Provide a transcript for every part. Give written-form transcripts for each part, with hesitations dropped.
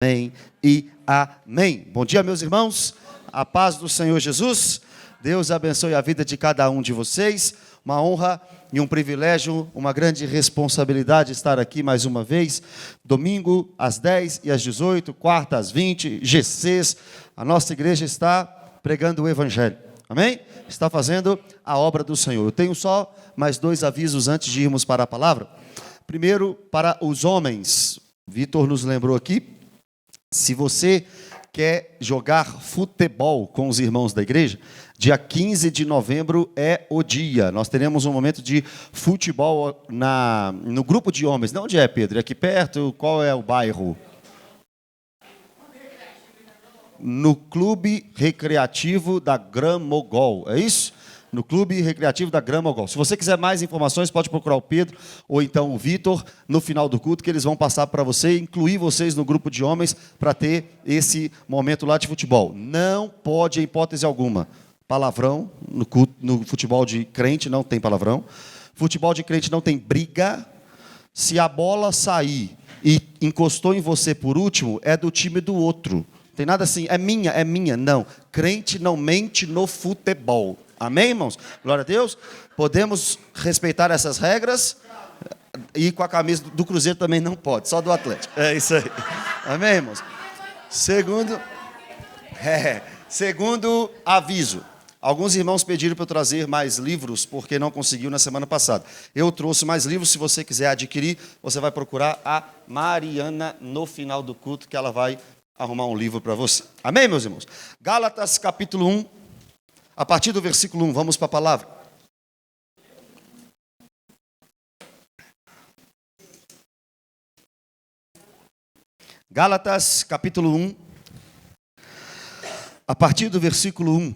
Amém e amém. Bom dia, meus irmãos. A paz do Senhor Jesus. Deus abençoe a vida de cada um de vocês. Uma honra e um privilégio, uma grande responsabilidade estar aqui mais uma vez. Domingo às 10 e às 18, quarta às 20, GCs. A nossa igreja está pregando o Evangelho. Amém? Está fazendo a obra do Senhor. Eu tenho só mais dois avisos antes de irmos para a palavra. Primeiro, para os homens. Vitor nos lembrou aqui. Se você quer jogar futebol com os irmãos da igreja, dia 15 de novembro é o dia. Nós teremos um momento de futebol no grupo de homens. Não, onde é, Pedro? É aqui perto? Qual é o bairro? No Clube Recreativo da Gramogol. É isso? No Clube Recreativo da Gramogol. Se você quiser mais informações, pode procurar o Pedro ou então o Vitor no final do culto, que eles vão passar para você, incluir vocês no grupo de homens para ter esse momento lá de futebol. Não pode, em hipótese alguma, palavrão no futebol de crente, não tem palavrão. Futebol de crente não tem briga. Se a bola sair e encostou em você por último, é do time do outro. Tem nada assim, é minha. Não. Crente não mente no futebol. Amém, irmãos? Glória a Deus. Podemos respeitar essas regras. E com a camisa do Cruzeiro também não pode, só do Atlético. É isso aí. Amém, irmãos? Segundo aviso. Alguns irmãos pediram para eu trazer mais livros, porque não conseguiu na semana passada. Eu trouxe mais livros, se você quiser adquirir, você vai procurar a Mariana no final do culto, que ela vai arrumar um livro para você. Amém, meus irmãos? Gálatas capítulo 1. A partir do versículo 1, vamos para a palavra. Gálatas, capítulo 1. A partir do versículo 1.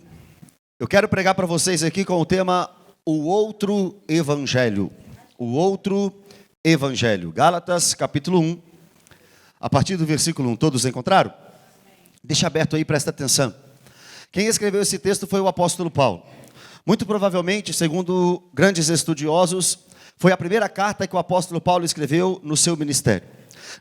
Eu quero pregar para vocês aqui com o tema O Outro Evangelho. O Outro Evangelho. Gálatas, capítulo 1. A partir do versículo 1. Todos encontraram? Deixa aberto aí, presta atenção. Quem escreveu esse texto foi o apóstolo Paulo. Muito provavelmente, segundo grandes estudiosos, foi a primeira carta que o apóstolo Paulo escreveu no seu ministério.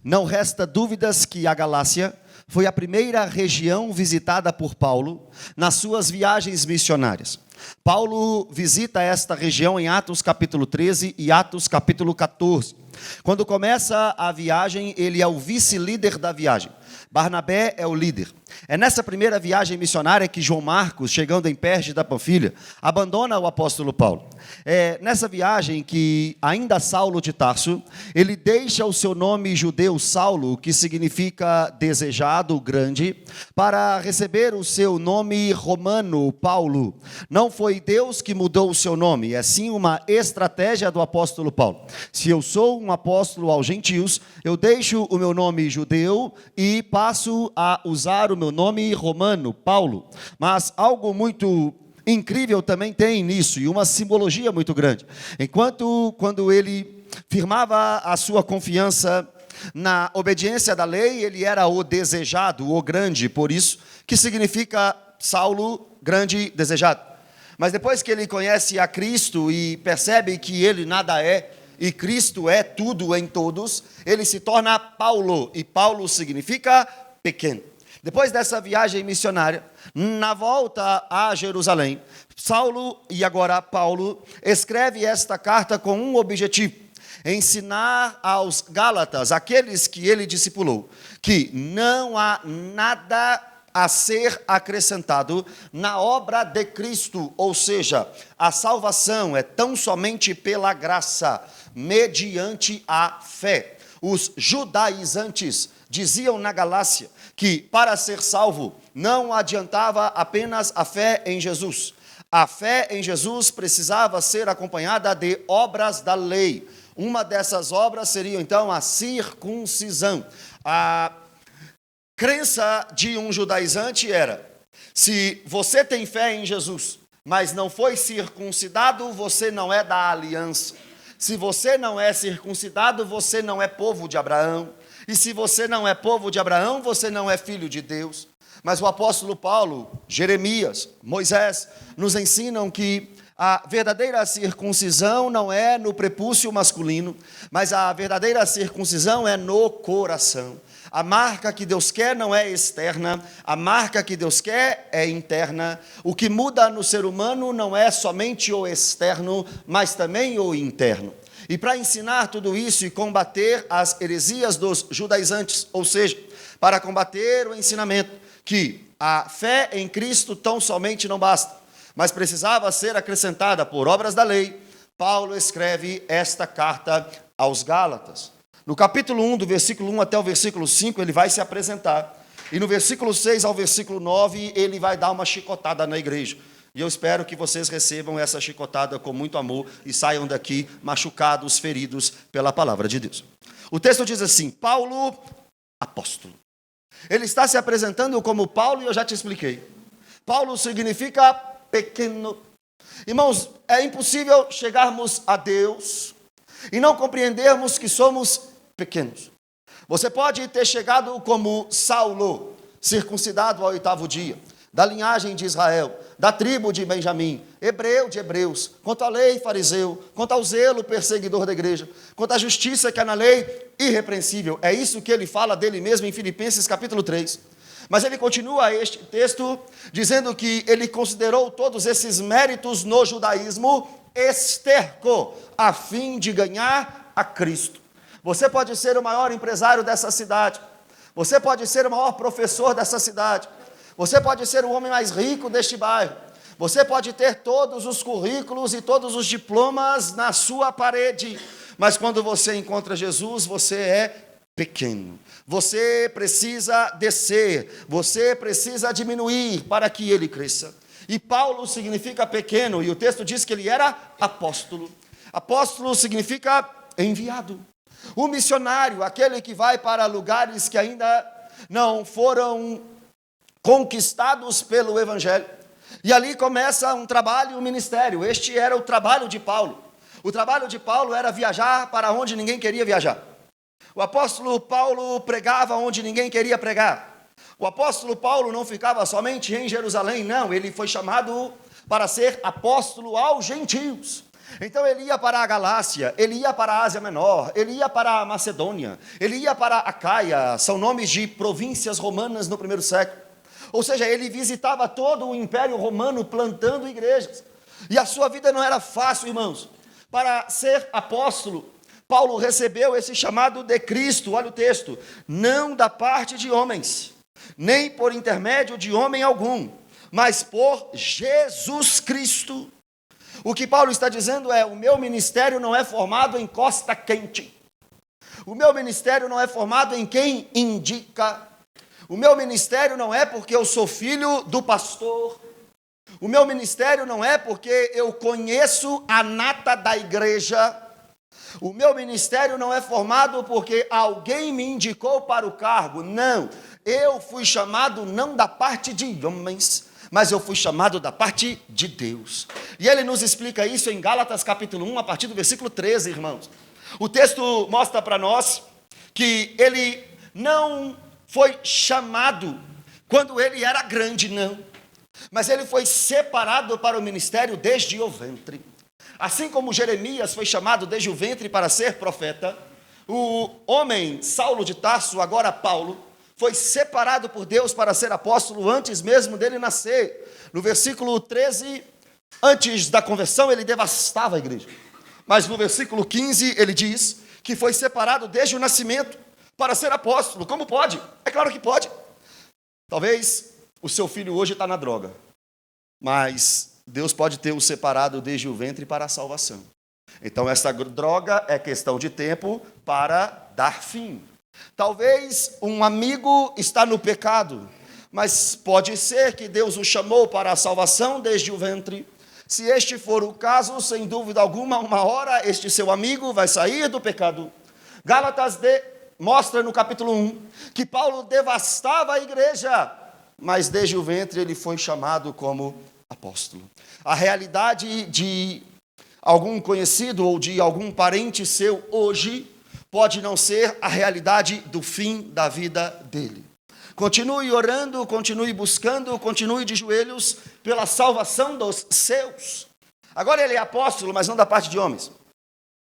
Não resta dúvidas que a Galácia foi a primeira região visitada por Paulo nas suas viagens missionárias. Paulo visita esta região em Atos capítulo 13 e Atos capítulo 14. Quando começa a viagem, ele é o vice-líder da viagem. Barnabé é o líder. É nessa primeira viagem missionária que João Marcos, chegando em Perge da Panfilha, abandona o apóstolo Paulo. É nessa viagem que, ainda Saulo de Tarso, ele deixa o seu nome judeu Saulo, que significa desejado, grande, para receber o seu nome romano, Paulo. Não foi Deus que mudou o seu nome, é sim uma estratégia do apóstolo Paulo. Se eu sou um apóstolo aos gentios, eu deixo o meu nome judeu e passo a usar o meu nome romano, Paulo. Mas algo muito incrível também tem nisso, e uma simbologia muito grande. Quando ele firmava a sua confiança na obediência da lei, ele era o desejado, o grande, por isso que significa Saulo, grande, desejado. Mas depois que ele conhece a Cristo e percebe que ele nada é, e Cristo é tudo em todos, ele se torna Paulo, e Paulo significa pequeno. Depois dessa viagem missionária, na volta a Jerusalém, Saulo, e agora Paulo, escreve esta carta com um objetivo: ensinar aos Gálatas, aqueles que ele discipulou, que não há nada a ser acrescentado na obra de Cristo, ou seja, a salvação é tão somente pela graça, mediante a fé. Os judaizantes diziam na Galácia que para ser salvo não adiantava apenas a fé em Jesus. A fé em Jesus precisava ser acompanhada de obras da lei. Uma dessas obras seria então a circuncisão. A crença de um judaizante era: se você tem fé em Jesus, mas não foi circuncidado, você não é da aliança. Se você não é circuncidado, você não é povo de Abraão. E se você não é povo de Abraão, você não é filho de Deus. Mas o apóstolo Paulo, Jeremias, Moisés, nos ensinam que a verdadeira circuncisão não é no prepúcio masculino, mas a verdadeira circuncisão é no coração. A marca que Deus quer não é externa, a marca que Deus quer é interna. O que muda no ser humano não é somente o externo, mas também o interno. E para ensinar tudo isso e combater as heresias dos judaizantes, ou seja, para combater o ensinamento que a fé em Cristo tão somente não basta, mas precisava ser acrescentada por obras da lei, Paulo escreve esta carta aos Gálatas. No capítulo 1, do versículo 1 até o versículo 5, ele vai se apresentar. E no versículo 6 ao versículo 9, ele vai dar uma chicotada na igreja. E eu espero que vocês recebam essa chicotada com muito amor e saiam daqui machucados, feridos pela palavra de Deus. O texto diz assim: Paulo, apóstolo. Ele está se apresentando como Paulo e eu já te expliquei. Paulo significa pequeno. Irmãos, é impossível chegarmos a Deus e não compreendermos que somos pequenos. Você pode ter chegado como Saulo, circuncidado ao 8º dia, da linhagem de Israel, da tribo de Benjamim, hebreu de hebreus, quanto à lei, fariseu, quanto ao zelo, perseguidor da igreja, quanto à justiça que há na lei, irrepreensível. É isso que ele fala dele mesmo em Filipenses capítulo 3. Mas ele continua este texto dizendo que ele considerou todos esses méritos no judaísmo esterco, a fim de ganhar a Cristo. Você pode ser o maior empresário dessa cidade, você pode ser o maior professor dessa cidade, você pode ser o homem mais rico deste bairro, você pode ter todos os currículos e todos os diplomas na sua parede, mas quando você encontra Jesus, você é pequeno. Você precisa descer, você precisa diminuir para que ele cresça. E Paulo significa pequeno, e o texto diz que ele era apóstolo. Apóstolo significa enviado. O missionário, aquele que vai para lugares que ainda não foram conquistados pelo evangelho. E ali começa um trabalho, um ministério. Este era o trabalho de Paulo. O trabalho de Paulo era viajar para onde ninguém queria viajar. O apóstolo Paulo pregava onde ninguém queria pregar. O apóstolo Paulo não ficava somente em Jerusalém, não. Ele foi chamado para ser apóstolo aos gentios. Então ele ia para a Galácia, ele ia para a Ásia Menor, ele ia para a Macedônia, ele ia para a Acaia, são nomes de províncias romanas no primeiro século. Ou seja, ele visitava todo o Império Romano plantando igrejas. E a sua vida não era fácil, irmãos. Para ser apóstolo, Paulo recebeu esse chamado de Cristo, olha o texto, não da parte de homens, nem por intermédio de homem algum, mas por Jesus Cristo. O que Paulo está dizendo é: o meu ministério não é formado em costa quente. O meu ministério não é formado em quem indica. O meu ministério não é porque eu sou filho do pastor. O meu ministério não é porque eu conheço a nata da igreja. O meu ministério não é formado porque alguém me indicou para o cargo. Não, eu fui chamado não da parte de homens, mas eu fui chamado da parte de Deus. E ele nos explica isso em Gálatas capítulo 1, a partir do versículo 13, irmãos. O texto mostra para nós que ele não foi chamado quando ele era grande, não. Mas ele foi separado para o ministério desde o ventre. Assim como Jeremias foi chamado desde o ventre para ser profeta, o homem Saulo de Tarso, agora Paulo, foi separado por Deus para ser apóstolo antes mesmo dele nascer. No versículo 13, antes da conversão, ele devastava a igreja. Mas no versículo 15, ele diz que foi separado desde o nascimento para ser apóstolo. Como pode? É claro que pode. Talvez o seu filho hoje está na droga, mas Deus pode ter o separado desde o ventre para a salvação. Então essa droga é questão de tempo para dar fim. Talvez um amigo está no pecado, mas pode ser que Deus o chamou para a salvação desde o ventre. Se este for o caso, sem dúvida alguma, uma hora este seu amigo vai sair do pecado. Gálatas mostra no capítulo 1 que Paulo devastava a igreja, mas desde o ventre ele foi chamado como apóstolo. A realidade de algum conhecido ou de algum parente seu hoje pode não ser a realidade do fim da vida dele. Continue orando, continue buscando, continue de joelhos pela salvação dos seus. Agora ele é apóstolo, mas não da parte de homens,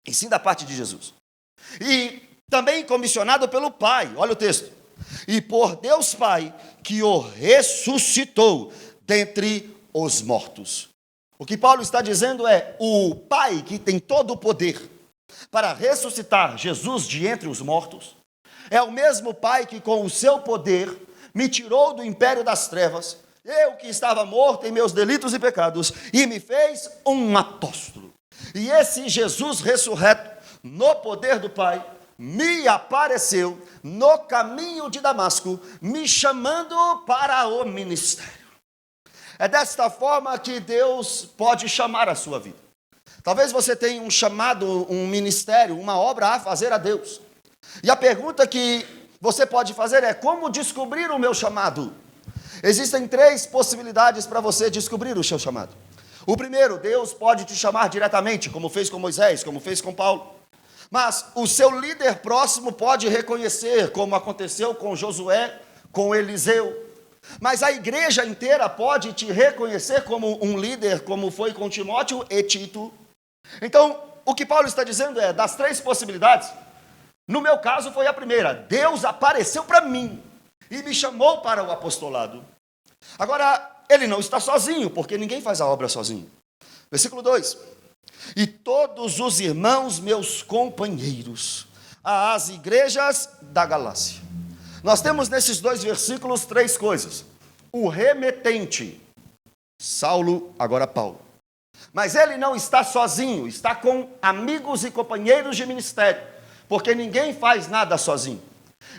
e sim da parte de Jesus. E também comissionado pelo Pai, olha o texto. e por Deus Pai, que o ressuscitou dentre os mortos. O que Paulo está dizendo é: o Pai, que tem todo o poder para ressuscitar Jesus de entre os mortos, é o mesmo Pai que com o seu poder me tirou do império das trevas, eu que estava morto em meus delitos e pecados, e me fez um apóstolo. E esse Jesus ressurreto, no poder do Pai, me apareceu no caminho de Damasco, me chamando para o ministério. É desta forma que Deus pode chamar a sua vida. Talvez você tenha um chamado, um ministério, uma obra a fazer a Deus. E a pergunta que você pode fazer é: como descobrir o meu chamado? Existem 3 possibilidades para você descobrir o seu chamado. O primeiro, Deus pode te chamar diretamente, como fez com Moisés, como fez com Paulo. Mas o seu líder próximo pode reconhecer, como aconteceu com Josué, com Eliseu. Mas a igreja inteira pode te reconhecer como um líder, como foi com Timóteo e Tito. Então, o que Paulo está dizendo é: das 3 possibilidades, no meu caso foi a primeira. Deus apareceu para mim e me chamou para o apostolado. Agora, ele não está sozinho, porque ninguém faz a obra sozinho. Versículo 2: e todos os irmãos, meus companheiros, às igrejas da Galácia. Nós temos nesses 2 versículos 3 coisas. O remetente, Saulo, agora Paulo. Mas ele não está sozinho, está com amigos e companheiros de ministério, porque ninguém faz nada sozinho.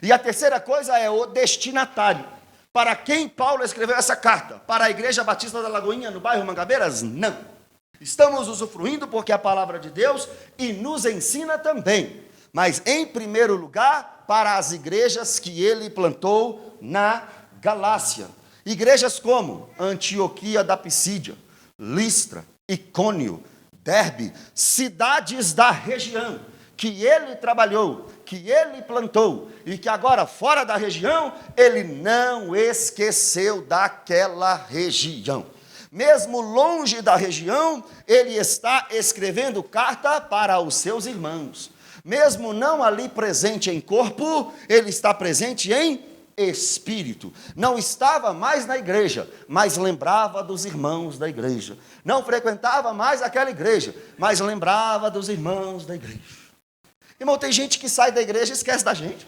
E a terceira coisa é o destinatário. Para quem Paulo escreveu essa carta? Para a Igreja Batista da Lagoinha, no bairro Mangabeiras? Não. Estamos usufruindo porque é a palavra de Deus e nos ensina também. Mas em primeiro lugar, para as igrejas que ele plantou na Galácia. Igrejas como Antioquia da Pisídia, Listra, Icônio, Derbe, cidades da região que ele trabalhou, que ele plantou, e que agora fora da região, ele não esqueceu daquela região. Mesmo longe da região, ele está escrevendo carta para os seus irmãos. Mesmo não ali presente em corpo, ele está presente em espírito. Não estava mais na igreja, mas lembrava dos irmãos da igreja. Não frequentava mais aquela igreja, mas lembrava dos irmãos da igreja. Irmão, tem gente que sai da igreja e esquece da gente.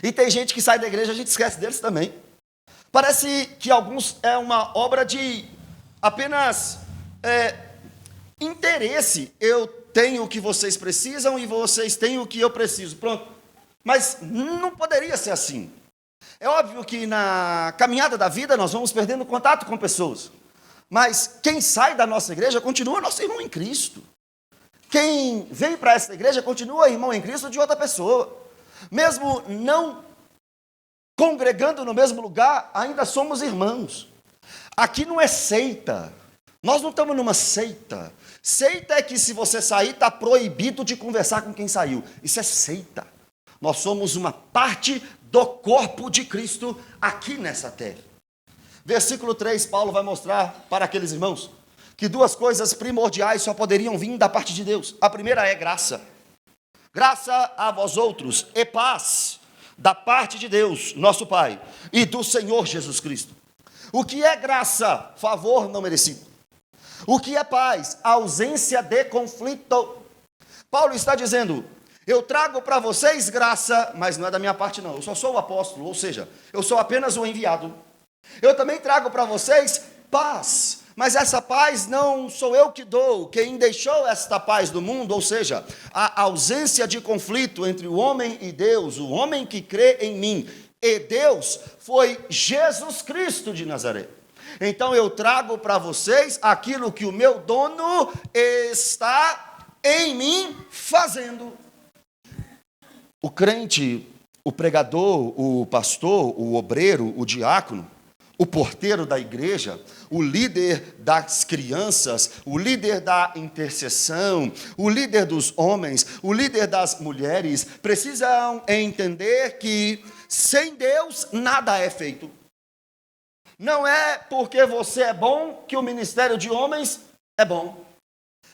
E tem gente que sai da igreja e a gente esquece deles também. Parece que alguns é uma obra de apenas interesse. Eu tenho o que vocês precisam e vocês têm o que eu preciso. Pronto. Mas não poderia ser assim. É óbvio que na caminhada da vida nós vamos perdendo contato com pessoas. Mas quem sai da nossa igreja continua nosso irmão em Cristo. Quem vem para essa igreja continua irmão em Cristo de outra pessoa. Mesmo não congregando no mesmo lugar, ainda somos irmãos. Aqui não é seita. Nós não estamos numa seita. Seita é que se você sair, está proibido de conversar com quem saiu. Isso é seita. Nós somos uma parte do corpo de Cristo aqui nessa terra. Versículo 3, Paulo vai mostrar para aqueles irmãos que 2 coisas primordiais só poderiam vir da parte de Deus. A primeira é graça. Graça a vós outros e paz da parte de Deus, nosso Pai, e do Senhor Jesus Cristo. O que é graça? Favor não merecido. O que é paz? Ausência de conflito. Paulo está dizendo: eu trago para vocês graça, mas não é da minha parte não, eu só sou o apóstolo, ou seja, eu sou apenas o enviado. Eu também trago para vocês paz, mas essa paz não sou eu que dou, quem deixou esta paz do mundo, ou seja, a ausência de conflito entre o homem e Deus, o homem que crê em mim e Deus, foi Jesus Cristo de Nazaré. Então eu trago para vocês aquilo que o meu dono está em mim fazendo. O crente, o pregador, o pastor, o obreiro, o diácono, o porteiro da igreja, o líder das crianças, o líder da intercessão, o líder dos homens, o líder das mulheres, precisam entender que sem Deus nada é feito. Não é porque você é bom que o ministério de homens é bom.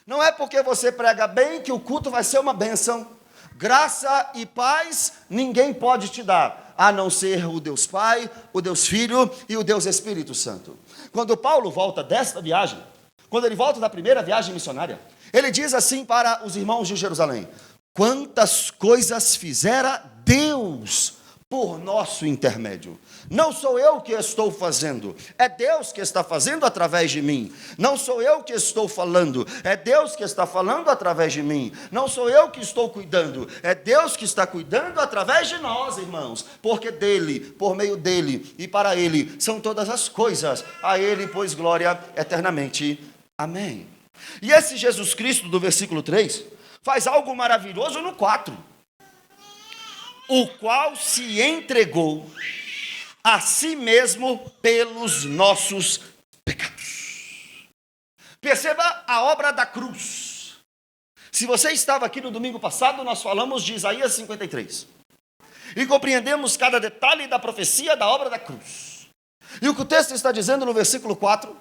Não é porque você prega bem que o culto vai ser uma bênção. Graça e paz ninguém pode te dar, a não ser o Deus Pai, o Deus Filho e o Deus Espírito Santo. Quando Paulo volta desta viagem, quando ele volta da primeira viagem missionária, ele diz assim para os irmãos de Jerusalém: quantas coisas fizera Deus por nosso intermédio. Não sou eu que estou fazendo, é Deus que está fazendo através de mim. Não sou eu que estou falando, é Deus que está falando através de mim. Não sou eu que estou cuidando, é Deus que está cuidando através de nós, irmãos. Porque dele, por meio dele e para ele são todas as coisas. A ele, pois, glória eternamente. Amém. E esse Jesus Cristo do versículo 3 faz algo maravilhoso no 4. O qual se entregou a si mesmo pelos nossos pecados. Perceba a obra da cruz. Se você estava aqui no domingo passado, nós falamos de Isaías 53. E compreendemos cada detalhe da profecia da obra da cruz. E o que o texto está dizendo no versículo 4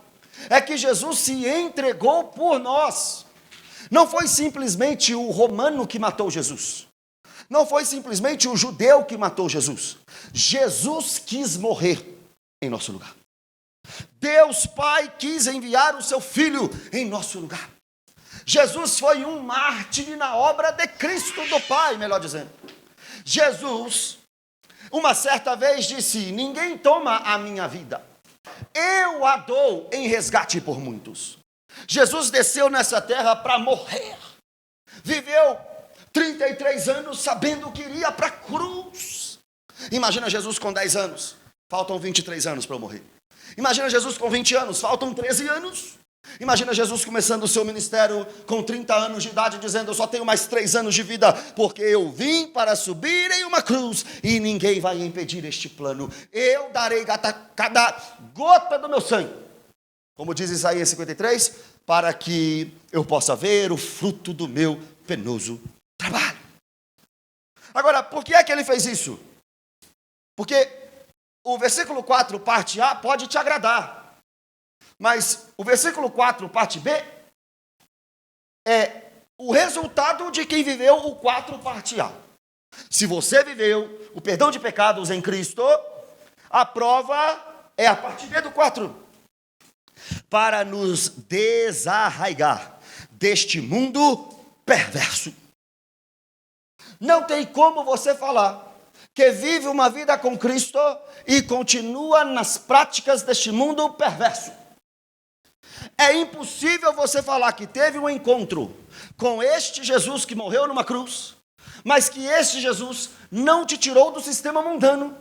é que Jesus se entregou por nós. Não foi simplesmente o romano que matou Jesus. Não foi simplesmente o judeu que matou Jesus. Jesus quis morrer em nosso lugar. Deus Pai quis enviar o seu Filho em nosso lugar. Jesus foi um mártir na obra de Cristo do Pai, melhor dizendo. Jesus, uma certa vez disse: ninguém toma a minha vida, eu a dou em resgate por muitos. Jesus desceu nessa terra para morrer. Viveu 33 anos sabendo que iria para a cruz. Imagina Jesus com 10 anos, faltam 23 anos para eu morrer. Imagina Jesus com 20 anos, faltam 13 anos. Imagina Jesus começando o seu ministério com 30 anos de idade, dizendo: eu só tenho mais 3 anos de vida, porque eu vim para subir em uma cruz, e ninguém vai impedir este plano. Eu darei cada gota do meu sangue, como diz Isaías 53, para que eu possa ver o fruto do meu penoso trabalho. Agora, por que é que ele fez isso? Porque o versículo 4, parte A, pode te agradar, mas o versículo 4, parte B, é o resultado de quem viveu o 4, parte A. Se você viveu o perdão de pecados em Cristo, a prova é a parte B do 4. Para nos desarraigar deste mundo perverso. Não tem como você falar que vive uma vida com Cristo e continua nas práticas deste mundo perverso. É impossível você falar que teve um encontro com este Jesus que morreu numa cruz, mas que este Jesus não te tirou do sistema mundano.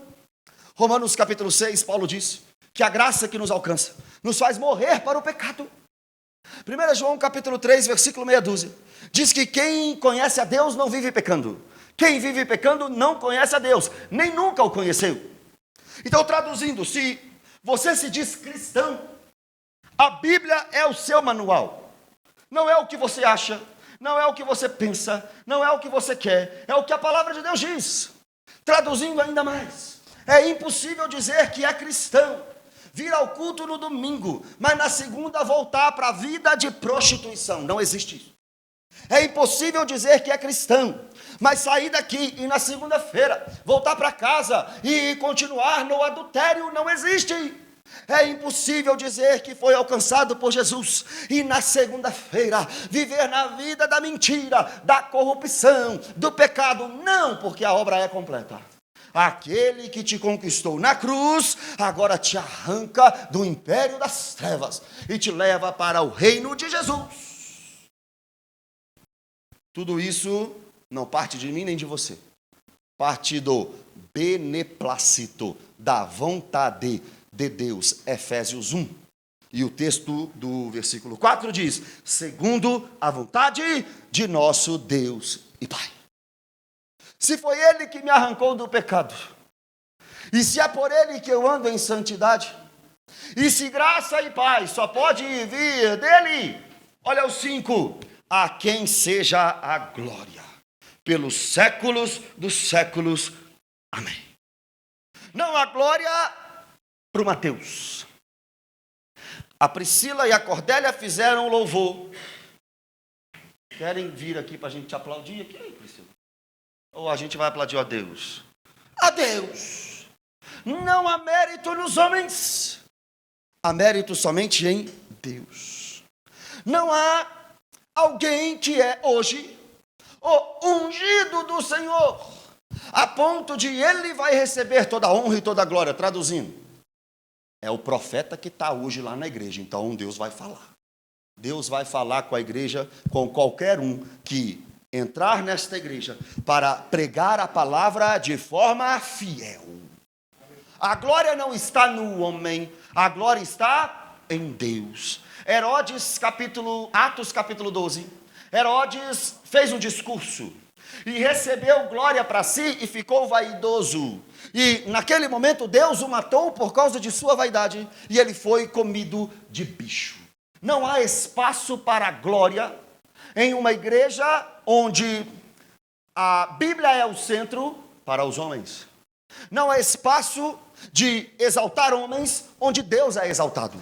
Romanos capítulo 6, Paulo diz que a graça que nos alcança nos faz morrer para o pecado. 1 João capítulo 3, versículo meia dúzia, diz que quem conhece a Deus não vive pecando. Quem vive pecando não conhece a Deus, nem nunca o conheceu. Então, traduzindo, se você se diz cristão, a Bíblia é o seu manual. Não é o que você acha, não é o que você pensa, não é o que você quer, é o que a palavra de Deus diz. Traduzindo ainda mais, é impossível dizer que é cristão, vir ao culto no domingo, mas na segunda voltar para a vida de prostituição. Não existe isso. É impossível dizer que é cristão, mas sair daqui e na segunda-feira voltar para casa e continuar no adultério. Não existe. É impossível dizer que foi alcançado por Jesus e na segunda-feira viver na vida da mentira, da corrupção, do pecado. Não, porque a obra é completa. Aquele que te conquistou na cruz, agora te arranca do império das trevas e te leva para o reino de Jesus. Tudo isso não parte de mim nem de você. Parte do beneplácito, da vontade de Deus. Efésios 1. E o texto do versículo 4 diz: segundo a vontade de nosso Deus e Pai. Se foi Ele que me arrancou do pecado, e se é por Ele que eu ando em santidade, e se graça e paz só pode vir dEle, olha o 5, a quem seja a glória, pelos séculos dos séculos. Amém. Não há glória para o Mateus. A Priscila e a Cordélia fizeram louvor. Querem vir aqui para a gente aplaudir? Aqui, Priscila. Ou a gente vai aplaudir a Deus? A Deus! Não há mérito nos homens, há mérito somente em Deus. Não há alguém que é hoje o ungido do Senhor, a ponto de ele vai receber toda a honra e toda a glória. Traduzindo, é o profeta que está hoje lá na igreja, então Deus vai falar. Deus vai falar com a igreja, com qualquer um que entrar nesta igreja para pregar a palavra de forma fiel. A glória não está no homem, a glória está em Deus. Atos capítulo 12, Herodes fez um discurso e recebeu glória para si e ficou vaidoso. E naquele momento Deus o matou por causa de sua vaidade e ele foi comido de bicho. Não há espaço para a glória em uma igreja onde a Bíblia é o centro para os homens. Não há espaço de exaltar homens onde Deus é exaltado.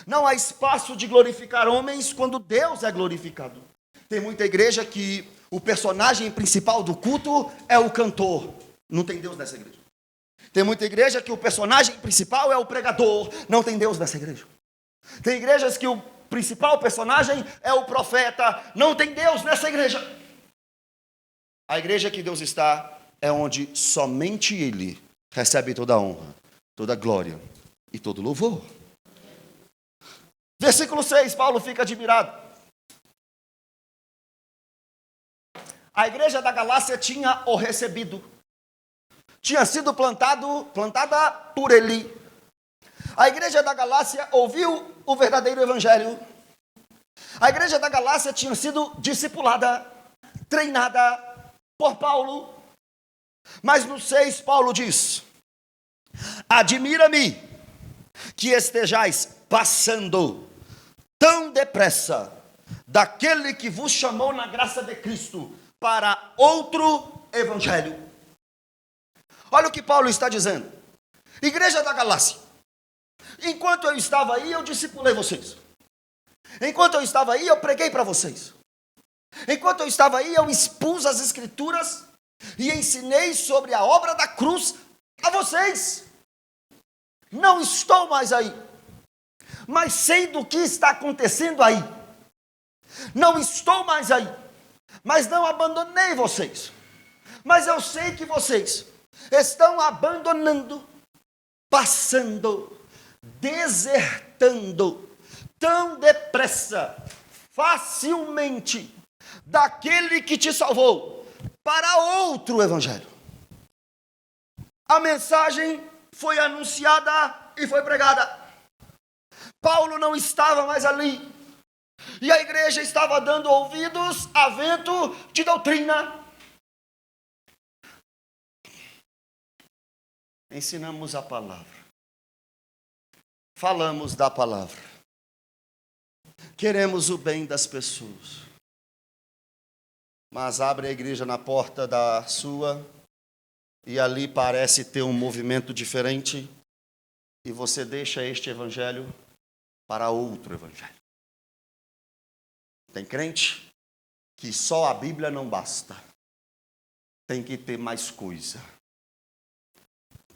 Não há espaço de glorificar homens quando Deus é glorificado. Tem muita igreja que o personagem principal do culto é o cantor. Não tem Deus nessa igreja. Tem muita igreja que o personagem principal é o pregador. Não tem Deus nessa igreja. Tem igrejas que o principal personagem é o profeta. Não tem Deus nessa igreja. A igreja que Deus está é onde somente Ele recebe toda a honra, toda a glória e todo louvor. Versículo 6, Paulo fica admirado. A igreja da Galácia tinha o recebido. Tinha sido plantada por ele. A igreja da Galácia ouviu o verdadeiro evangelho. A igreja da Galácia tinha sido discipulada, treinada por Paulo. Mas no 6, Paulo diz: admira-me que estejais passando tão depressa daquele que vos chamou na graça de Cristo para outro evangelho. Olha o que Paulo está dizendo. Igreja da Galácia, enquanto eu estava aí, eu discipulei vocês. Enquanto eu estava aí, eu preguei para vocês. Enquanto eu estava aí, eu expus as Escrituras e ensinei sobre a obra da cruz a vocês. Não estou mais aí, mas sei do que está acontecendo aí. Não estou mais aí, mas não abandonei vocês. Mas eu sei que vocês estão abandonando, passando, desertando tão depressa, facilmente, daquele que te salvou para outro evangelho. A mensagem foi anunciada e foi pregada. Paulo não estava mais ali. E a igreja estava dando ouvidos a vento de doutrina. Ensinamos a palavra. Falamos da palavra. Queremos o bem das pessoas. Mas abre a igreja na porta da sua e ali parece ter um movimento diferente e você deixa este evangelho para outro evangelho. Tem crente que só a Bíblia não basta. Tem que ter mais coisa.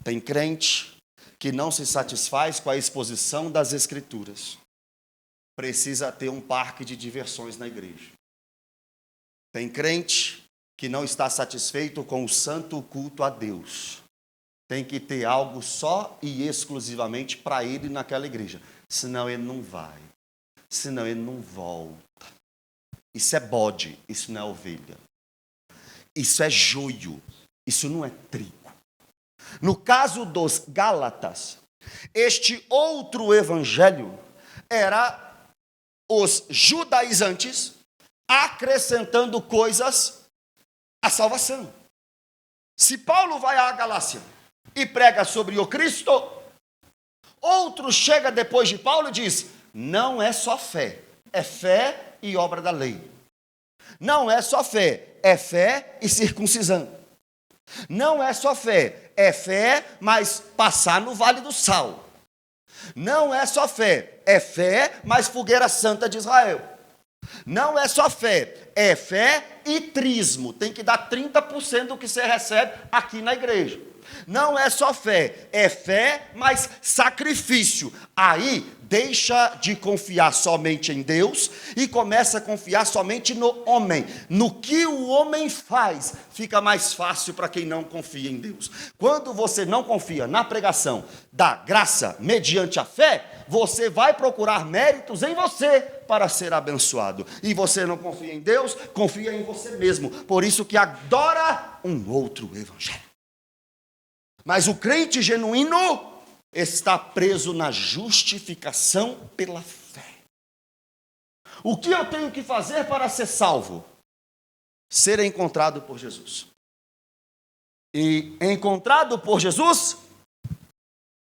Tem crente que não se satisfaz com a exposição das Escrituras. Precisa ter um parque de diversões na igreja. Tem crente que não está satisfeito com o santo culto a Deus. Tem que ter algo só e exclusivamente para ele naquela igreja. Senão ele não vai. Senão ele não volta. Isso é bode, isso não é ovelha. Isso é joio, isso não é trigo. No caso dos Gálatas, este outro evangelho era os judaizantes acrescentando coisas à salvação. Se Paulo vai à Galácia e prega sobre o Cristo, outro chega depois de Paulo e diz: não é só fé, é fé e obra da lei. Não é só fé, é fé e circuncisão. Não é só fé, é fé, mas passar no Vale do Sal. Não é só fé, é fé, mas fogueira santa de Israel. Não é só fé, é fé e trismo. Tem que dar 30% do que você recebe aqui na igreja. Não é só fé, é fé, mas sacrifício. Aí deixa de confiar somente em Deus e começa a confiar somente no homem. No que o homem faz, fica mais fácil para quem não confia em Deus. Quando você não confia na pregação da graça mediante a fé, você vai procurar méritos em você para ser abençoado. E você não confia em Deus, confia em você mesmo. Por isso que adora um outro evangelho. Mas o crente genuíno está preso na justificação pela fé. O que eu tenho que fazer para ser salvo? Ser encontrado por Jesus. E encontrado por Jesus,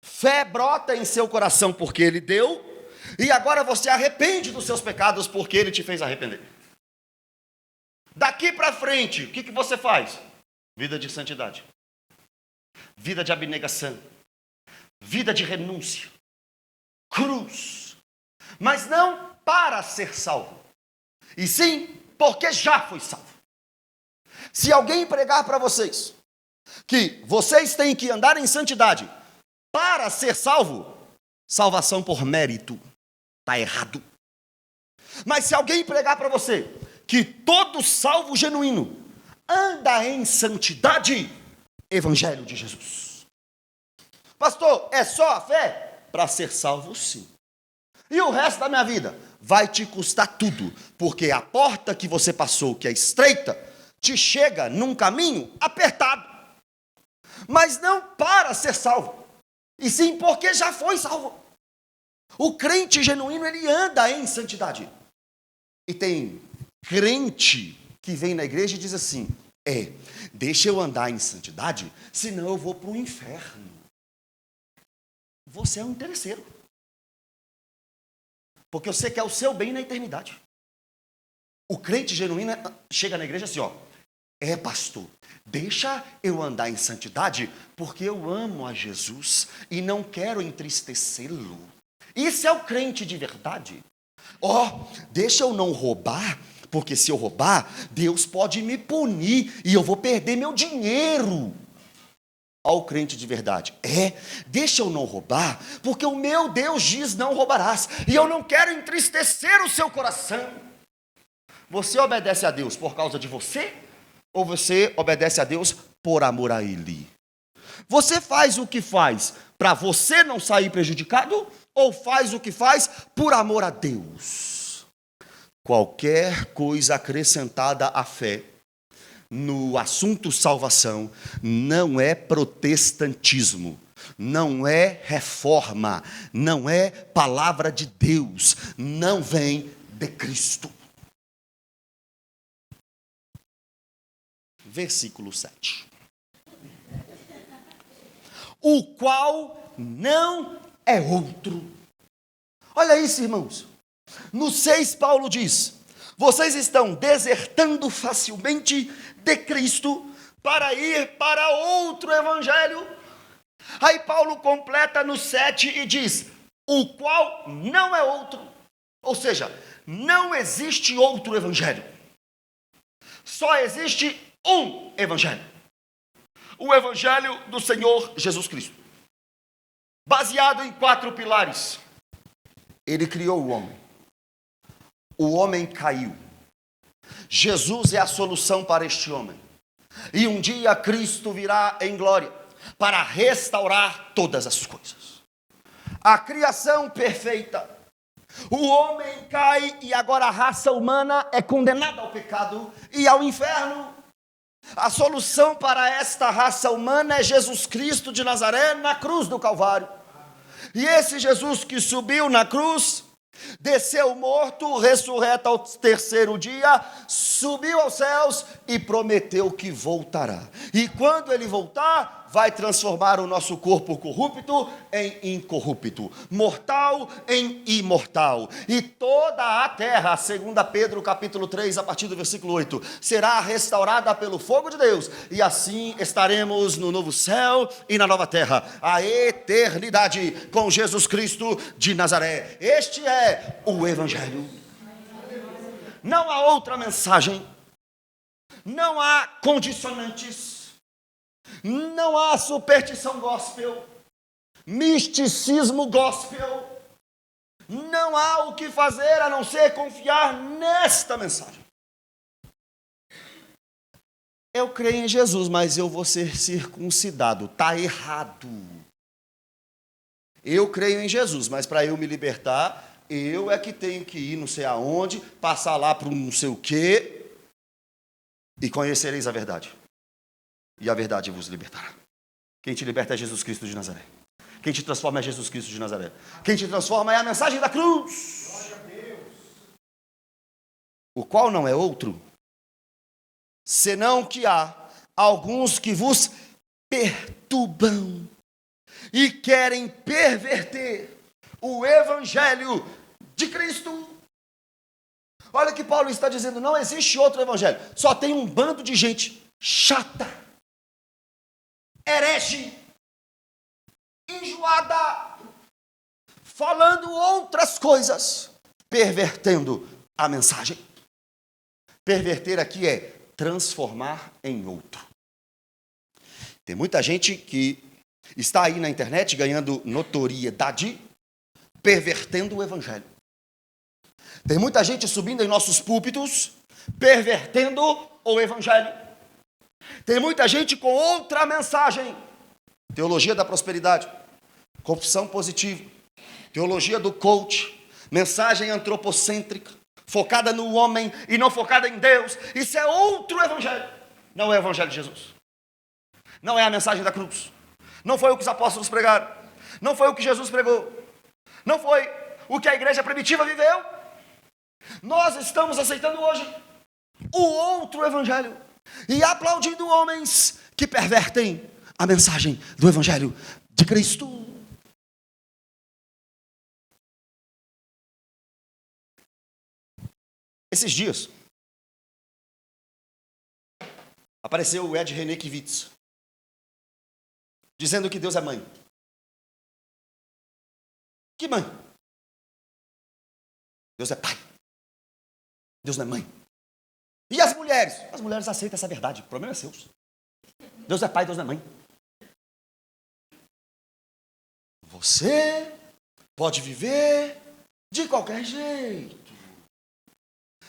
fé brota em seu coração porque Ele deu, e agora você arrepende dos seus pecados porque Ele te fez arrepender. Daqui para frente, o que você faz? Vida de santidade. Vida de abnegação, vida de renúncia, cruz, mas não para ser salvo, e sim porque já foi salvo. Se alguém pregar para vocês que vocês têm que andar em santidade para ser salvo, salvação por mérito, está errado. Mas se alguém pregar para você que todo salvo genuíno anda em santidade, Evangelho de Jesus. Pastor, é só a fé? Para ser salvo, sim. E o resto da minha vida? Vai te custar tudo, porque a porta que você passou, que é estreita, te chega num caminho apertado. Mas não para ser salvo, e sim porque já foi salvo. O crente genuíno, ele anda em santidade. E tem crente que vem na igreja e diz assim: deixa eu andar em santidade, senão eu vou para o inferno. Você é um interesseiro. Porque você quer o seu bem na eternidade. O crente genuíno chega na igreja assim, pastor, deixa eu andar em santidade, porque eu amo a Jesus e não quero entristecê-lo. Isso é o crente de verdade. Deixa eu não roubar, porque se eu roubar, Deus pode me punir e eu vou perder meu dinheiro. Ao crente de verdade, deixa eu não roubar, porque o meu Deus diz não roubarás, e eu não quero entristecer o seu coração. Você obedece a Deus por causa de você, ou você obedece a Deus por amor a Ele? Você faz o que faz para você não sair prejudicado, ou faz o que faz por amor a Deus? Qualquer coisa acrescentada à fé no assunto salvação não é protestantismo, não é reforma, não é palavra de Deus, não vem de Cristo. Versículo 7. O qual não é outro. Olha isso, irmãos. No 6, Paulo diz: vocês estão desertando facilmente de Cristo para ir para outro evangelho. Aí Paulo completa no 7 e diz: o qual não é outro. Ou seja, não existe outro evangelho. Só existe um evangelho. O evangelho do Senhor Jesus Cristo. Baseado em 4 pilares. Ele criou o homem. O homem caiu. Jesus é a solução para este homem. E um dia Cristo virá em glória para restaurar todas as coisas. A criação perfeita. O homem cai e agora a raça humana é condenada ao pecado e ao inferno. A solução para esta raça humana é Jesus Cristo de Nazaré na cruz do Calvário. E esse Jesus que subiu na cruz, desceu morto, ressurreto ao 3º dia, subiu aos céus e prometeu que voltará. E quando ele voltar, vai transformar o nosso corpo corrupto em incorrupto, mortal em imortal. E toda a terra, 2 Pedro capítulo 3, a partir do versículo 8, será restaurada pelo fogo de Deus. E assim estaremos no novo céu e na nova terra, a eternidade com Jesus Cristo de Nazaré. Este é o Evangelho. Não há outra mensagem. Não há condicionantes. Não há superstição gospel. Misticismo gospel. Não há o que fazer a não ser confiar nesta mensagem. Eu creio em Jesus, mas eu vou ser circuncidado. Está errado. Eu creio em Jesus, mas para eu me libertar, eu é que tenho que ir não sei aonde, passar lá para um não sei o quê, e conhecereis a verdade. E a verdade vos libertará. Quem te liberta é Jesus Cristo de Nazaré. Quem te transforma é Jesus Cristo de Nazaré. Quem te transforma é a mensagem da cruz. Glória a Deus. O qual não é outro, senão que há alguns que vos perturbam e querem perverter o evangelho de Cristo. Olha o que Paulo está dizendo, não existe outro evangelho. Só tem um bando de gente chata, herege, enjoada, falando outras coisas, pervertendo a mensagem. Perverter aqui é transformar em outro. Tem muita gente que está aí na internet ganhando notoriedade, pervertendo o evangelho. Tem muita gente subindo em nossos púlpitos, pervertendo o evangelho. Tem muita gente com outra mensagem. Teologia da prosperidade, confissão positiva, teologia do coach, mensagem antropocêntrica, focada no homem e não focada em Deus. Isso é outro evangelho. Não é o evangelho de Jesus. Não é a mensagem da cruz. Não foi o que os apóstolos pregaram. Não foi o que Jesus pregou. Não foi o que a igreja primitiva viveu. Nós estamos aceitando hoje o outro evangelho e aplaudindo homens que pervertem a mensagem do evangelho de Cristo. Esses dias apareceu o Ed René Kivitz dizendo que Deus é mãe. Que mãe? Deus é pai. Deus não é mãe. E as mulheres? As mulheres aceitam essa verdade. O problema é seu. Deus é pai, Deus não é mãe. Você pode viver de qualquer jeito.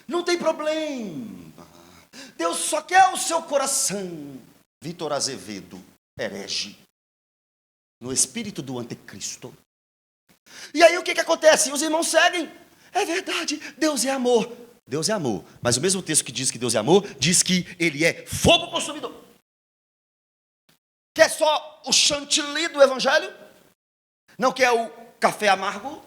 Não tem problema. Deus só quer o seu coração. Vitor Azevedo, herege. No espírito do anticristo. E aí o que acontece? Os irmãos seguem. É verdade, Deus é amor. Deus é amor. Mas o mesmo texto que diz que Deus é amor, diz que ele é fogo consumidor. Quer só o chantilly do evangelho? Não quer o café amargo?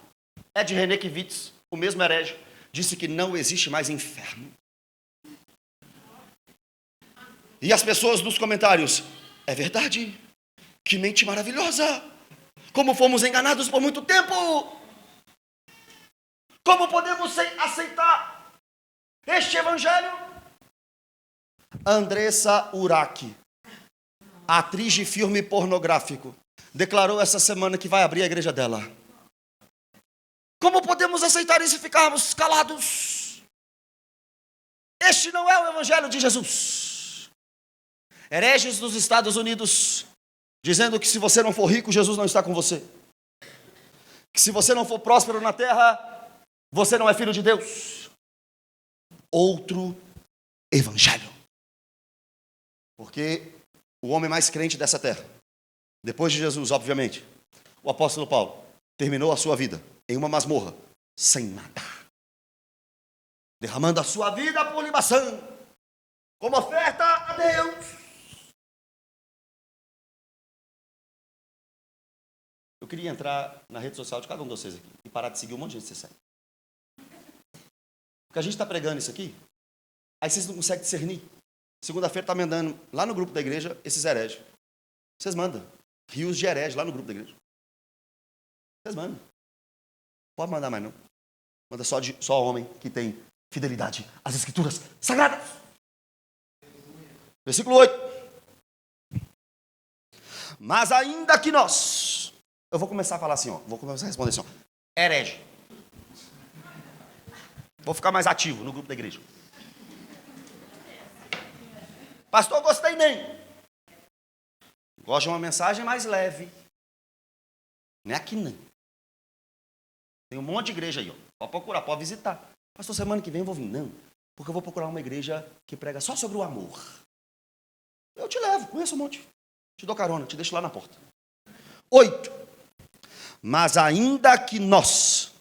Ed René Kivitz, o mesmo herege, disse que não existe mais inferno. E as pessoas nos comentários, é verdade, que mente maravilhosa. Como fomos enganados por muito tempo. Como podemos aceitar este evangelho? Andressa Urach, atriz de filme pornográfico, declarou essa semana que vai abrir a igreja dela. Como podemos aceitar isso e ficarmos calados? Este não é o evangelho de Jesus. Hereges dos Estados Unidos, dizendo que se você não for rico, Jesus não está com você. Que se você não for próspero na terra, você não é filho de Deus. Outro evangelho. Porque o homem mais crente dessa terra, depois de Jesus, obviamente, o apóstolo Paulo, terminou a sua vida em uma masmorra, sem nada. Derramando a sua vida por libação, como oferta a Deus. Eu queria entrar na rede social de cada um de vocês aqui e parar de seguir um monte de gente que você segue. Porque a gente está pregando isso aqui, aí vocês não conseguem discernir. Segunda-feira está mandando lá no grupo da igreja esses hereges. Vocês mandam rios de hereges lá no grupo da igreja. Vocês mandam. Pode mandar mais não. Manda só homem que tem fidelidade às escrituras sagradas. Versículo 8. Mas ainda que nós... Eu vou começar a falar assim, ó. Vou começar a responder assim, ó. Herege. Vou ficar mais ativo no grupo da igreja. Pastor, gostei nem. Gosto de uma mensagem mais leve. Não é aqui não. Tem um monte de igreja aí, ó. Pode procurar, pode visitar. Pastor, semana que vem eu vou vir. Não, porque eu vou procurar uma igreja que prega só sobre o amor. Eu te levo, conheço um monte. Te dou carona, te deixo lá na porta. 8. Mas ainda que nós,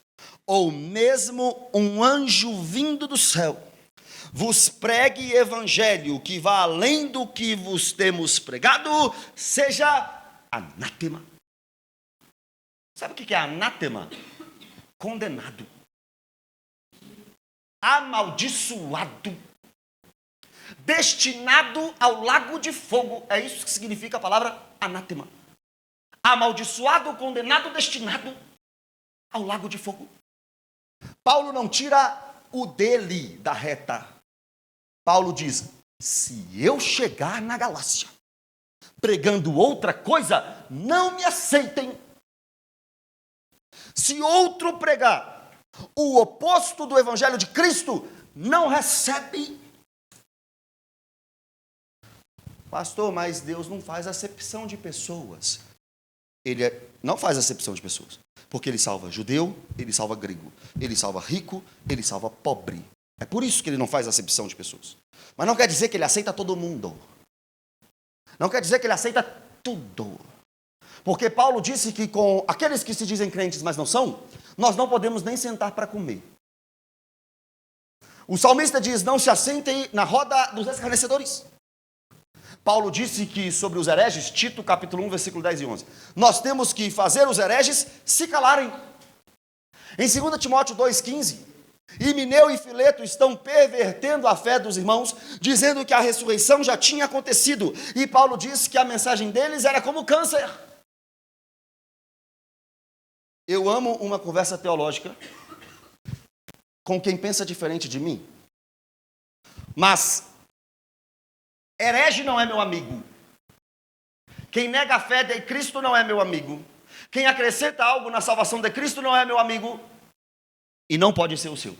ou mesmo um anjo vindo do céu, vos pregue evangelho que vá além do que vos temos pregado, seja anátema. Sabe o que é anátema? Condenado. Amaldiçoado. Destinado ao lago de fogo. É isso que significa a palavra anátema. Amaldiçoado, condenado, destinado ao lago de fogo. Paulo não tira o dele da reta. Paulo diz, se eu chegar na Galácia pregando outra coisa, não me aceitem. Se outro pregar o oposto do evangelho de Cristo, não recebe. Pastor, mas Deus não faz acepção de pessoas. Ele não faz acepção de pessoas. Porque ele salva judeu, ele salva grego. Ele salva rico, ele salva pobre. É por isso que ele não faz acepção de pessoas. Mas não quer dizer que ele aceita todo mundo. Não quer dizer que ele aceita tudo. Porque Paulo disse que com aqueles que se dizem crentes, mas não são, nós não podemos nem sentar para comer. O salmista diz, não se assentem na roda dos escarnecedores. Paulo disse que sobre os hereges, Tito capítulo 1, versículo 10 e 11, nós temos que fazer os hereges se calarem. Em 2 Timóteo 2,15, Himeneu e Fileto estão pervertendo a fé dos irmãos, dizendo que a ressurreição já tinha acontecido. E Paulo disse que a mensagem deles era como câncer. Eu amo uma conversa teológica com quem pensa diferente de mim. Mas herege não é meu amigo. Quem nega a fé de Cristo não é meu amigo. Quem acrescenta algo na salvação de Cristo não é meu amigo. E não pode ser o seu.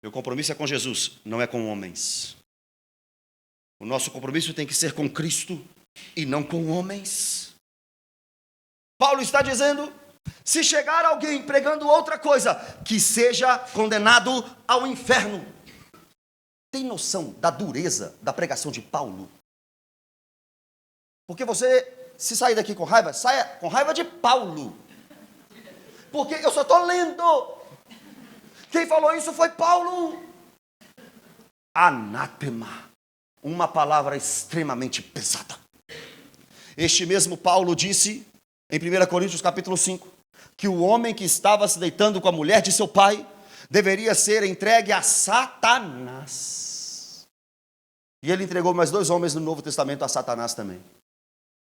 Meu compromisso é com Jesus, não é com homens. O nosso compromisso tem que ser com Cristo e não com homens. Paulo está dizendo, se chegar alguém pregando outra coisa, que seja condenado ao inferno. Tem noção da dureza da pregação de Paulo? Porque você, se sair daqui com raiva, saia com raiva de Paulo. Porque eu só estou lendo. Quem falou isso foi Paulo. Anátema. Uma palavra extremamente pesada. Este mesmo Paulo disse, em 1 Coríntios capítulo 5, que o homem que estava se deitando com a mulher de seu pai deveria ser entregue a Satanás. E ele entregou mais 2 homens no Novo Testamento a Satanás também.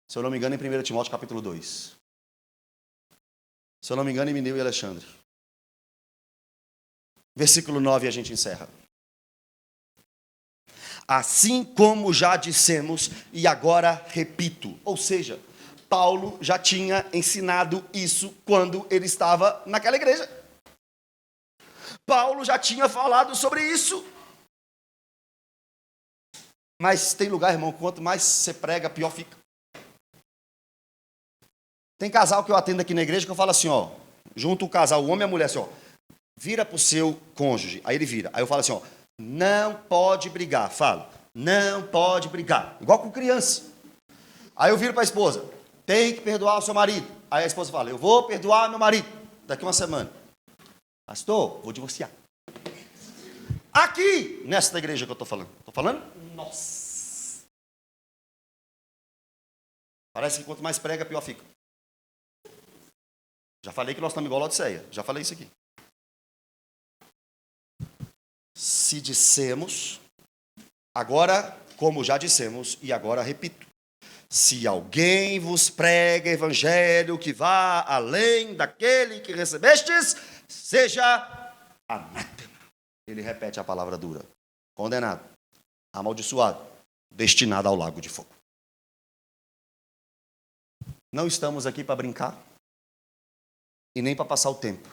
Se eu não me engano, em 1 Timóteo capítulo 2. Se eu não me engano, Himeneu e Alexandre. Versículo 9 a gente encerra. Assim como já dissemos, e agora repito. Ou seja, Paulo já tinha ensinado isso quando ele estava naquela igreja. Paulo já tinha falado sobre isso. Mas tem lugar, irmão, quanto mais você prega, pior fica. Tem casal que eu atendo aqui na igreja que eu falo assim, ó, junto o casal, o homem e a mulher, assim, ó, vira pro seu cônjuge, aí ele vira. Aí eu falo assim, ó, não pode brigar, falo, não pode brigar, igual com criança. Aí eu viro para a esposa, tem que perdoar o seu marido. Aí a esposa fala, eu vou perdoar meu marido daqui uma semana. Pastor, vou divorciar. Aqui, nesta igreja que eu estou falando, nossa. Parece que quanto mais prega, pior fica. Já falei que nós estamos igual a Laodiceia. Já falei isso aqui. Se dissemos, agora, como já dissemos, e agora repito. Se alguém vos prega evangelho que vá além daquele que recebestes, seja anátema. Ele repete a palavra dura. Condenado, amaldiçoado, destinado ao lago de fogo. Não estamos aqui para brincar. E nem para passar o tempo.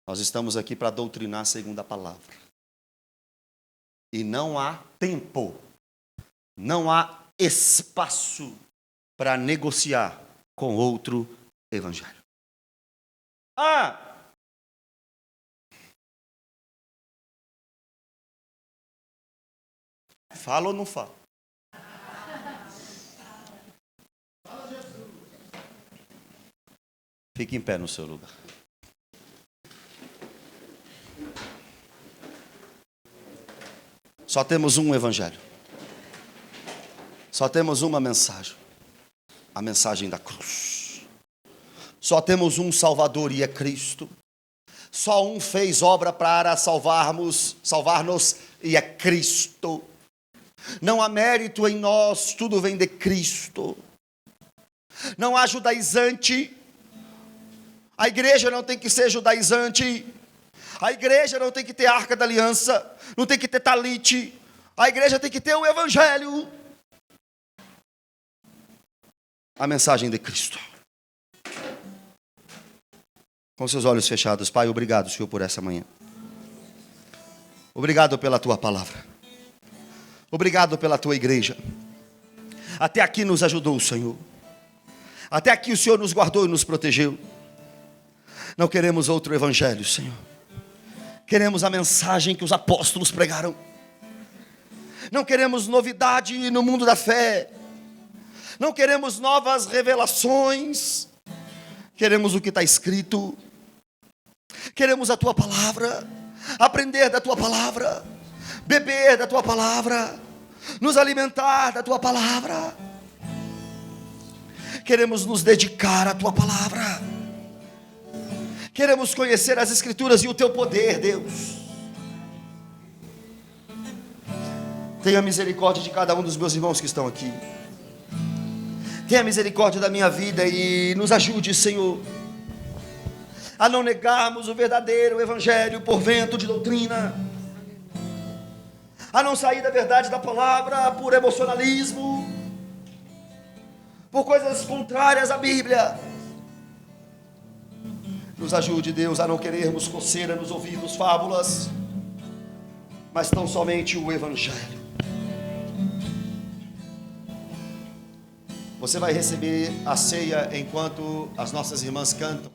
Nós estamos aqui para doutrinar segundo a palavra. E não há tempo, não há espaço para negociar com outro evangelho. Fala ou não fala? Fique em pé no seu lugar. Só temos um evangelho. Só temos uma mensagem. A mensagem da cruz. Só temos um Salvador e é Cristo. Só um fez obra para salvar-nos e é Cristo. Não há mérito em nós, tudo vem de Cristo. Não há judaizante. A igreja não tem que ser judaizante. A igreja não tem que ter arca da aliança, não tem que ter talite. A igreja tem que ter o evangelho. A mensagem de Cristo. Com seus olhos fechados, Pai, obrigado, Senhor, por essa manhã. Obrigado pela tua palavra. Obrigado pela tua igreja. Até aqui nos ajudou o Senhor. Até aqui o Senhor nos guardou e nos protegeu. Não queremos outro evangelho, Senhor. Queremos a mensagem que os apóstolos pregaram. Não queremos novidade no mundo da fé. Não queremos novas revelações. Queremos o que está escrito. Queremos a tua palavra. Aprender da tua palavra. Beber da tua palavra. Nos alimentar da tua palavra. Queremos nos dedicar à tua palavra. Queremos conhecer as Escrituras e o teu poder, Deus. Tenha misericórdia de cada um dos meus irmãos que estão aqui. Tenha misericórdia da minha vida e nos ajude, Senhor, a não negarmos o verdadeiro evangelho por vento de doutrina, a não sair da verdade da palavra por emocionalismo, por coisas contrárias à Bíblia. Nos ajude, Deus, a não querermos coceira nos ouvidos, fábulas, mas tão somente o evangelho. Você vai receber a ceia enquanto as nossas irmãs cantam.